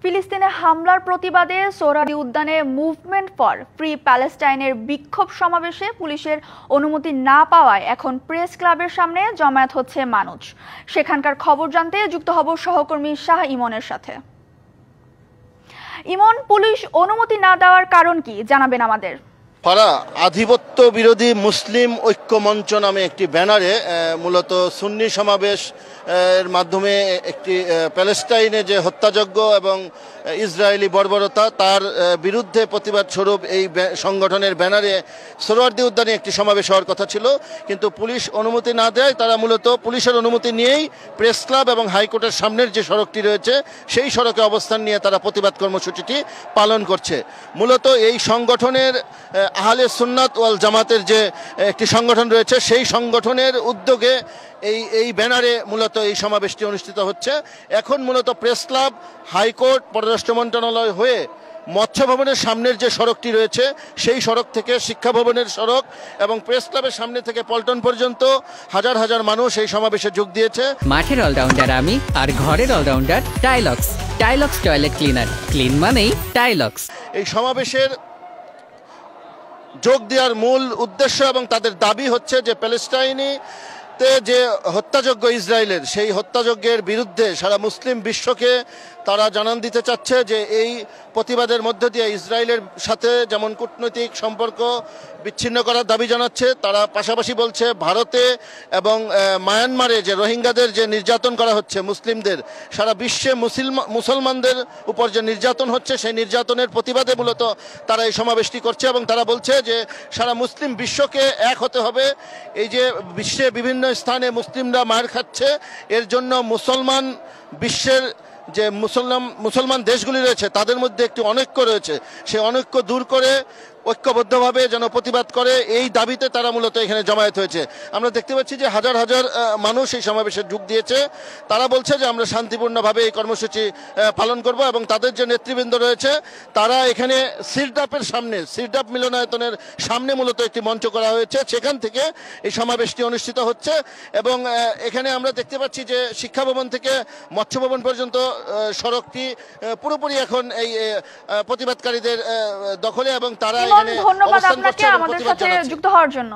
ফিলিস্তিনে হামলার প্রতিবাদে সোহরাওয়ার্দী উদ্যানে মুভমেন্ট ফর ফ্রি প্যালেস্টাইনের বিক্ষোভ সমাবেশে পুলিশের অনুমতি না পাওয়ায় এখন প্রেস ক্লাবের সামনে জমায়েত হচ্ছে মানুষ। সেখানকার খবর জানতে যুক্ত হব সহকর্মী শাহ ইমনের সাথে। ইমন, পুলিশ অনুমতি না দেওয়ার কারণ কি জানাবেন আমাদের। ফারা, আধিপত্য বিরোধী মুসলিম ঐক্য মঞ্চ নামে একটি ব্যানারে মূলত সুন্নি সমাবেশ এর মাধ্যমে একটি প্যালেস্টাইনে যে হত্যাযজ্ঞ এবং ইসরায়েলি বর্বরতা তার বিরুদ্ধে প্রতিবাদ স্বরূপ এই সংগঠনের ব্যানারে সোহরাওয়ার্দী উদ্যানে একটি সমাবেশ হওয়ার কথা ছিল, কিন্তু পুলিশ অনুমতি না দেয় তারা মূলত পুলিশের অনুমতি নিয়েই প্রেস ক্লাব এবং হাইকোর্টের সামনের যে সড়কটি রয়েছে সেই সড়কে অবস্থান নিয়ে তারা প্রতিবাদ কর্মসূচিটি পালন করছে। মূলত এই সংগঠনের আহলে সুন্নাত ওয়াল জামাতের যে একটি সংগঠন রয়েছে সেই সংগঠনের উদ্যোগে এই ব্যানারে মূলত এই সমাবেশটি অনুষ্ঠিত হচ্ছে। এখন মূলত প্রেস ক্লাব, হাইকোর্ট, পররাষ্ট্র মন্ত্রণালয় হয়ে মৎস্য ভবনের সামনের যে সড়কটি রয়েছে সেই সড়ক থেকে শিক্ষা ভবনের সড়ক এবং প্রেস ক্লাবের সামনে থেকে পল্টন পর্যন্ত হাজার হাজার মানুষ এই সমাবেশে যোগ দিয়েছে। মাঠের অলরাউন্ডার আমি, আর ঘরের allrounder Tilex. Tilex toilet cleaner, clean মানেই টাইলক্স। এই সমাবেশের যোগ দেওয়ার মূল উদ্দেশ্য এবং তাদের দাবি হচ্ছে যে প্যালেস্টাইনে যে হত্যাযজ্ঞ ইসরায়েলের, সেই হত্যাযজ্ঞের বিরুদ্ধে সারা মুসলিম বিশ্বকে তারা জানান দিতে চাচ্ছে যে এই প্রতিবাদের মধ্য দিয়ে ইসরায়েলের সাথে যেমন কূটনৈতিক সম্পর্ক বিচ্ছিন্ন করার দাবি জানাচ্ছে, তারা পাশাপাশি বলছে ভারতে এবং মায়ানমারে যে রোহিঙ্গাদের যে নির্যাতন করা হচ্ছে মুসলিমদের, সারা বিশ্বে মুসলমানদের উপর যে নির্যাতন হচ্ছে সেই নির্যাতনের প্রতিবাদে মূলত তারা এই সমাবেশটি করছে এবং তারা বলছে যে সারা মুসলিম বিশ্বকে এক হতে হবে। এই যে বিশ্বে বিভিন্ন স্থানে মুসলিমরা মার খাচ্ছে, এর জন্য মুসলমান বিশ্বের যে মুসলমান দেশগুলি রয়েছে তাদের মধ্যে একটি অনৈক্য রয়েছে, সেই অনৈক্য দূর করে ঐক্যবদ্ধভাবে যেন প্রতিবাদ করে এই দাবিতে তারা মূলত এখানে জমায়েত হয়েছে। আমরা দেখতে পাচ্ছি যে হাজার হাজার মানুষ এই সমাবেশে যোগ দিয়েছে। তারা বলছে যে আমরা শান্তিপূর্ণভাবে এই কর্মসূচি পালন করব এবং তাদের যে নেতৃবৃন্দ রয়েছে তারা এখানে সিরডাপের সামনে, সিরডাপ মিলনায়তনের সামনে মূলত একটি মঞ্চ করা হয়েছে, সেখান থেকে এই সমাবেশটি অনুষ্ঠিত হচ্ছে। এবং এখানে আমরা দেখতে পাচ্ছি যে শিক্ষা ভবন থেকে মৎস্য ভবন পর্যন্ত সড়কটি পুরোপুরি এখন এই প্রতিবাদকারীদের দখলে এবং তারা ধন্যবাদ আপনাকে আমাদের সাথে যুক্ত হওয়ার জন্য।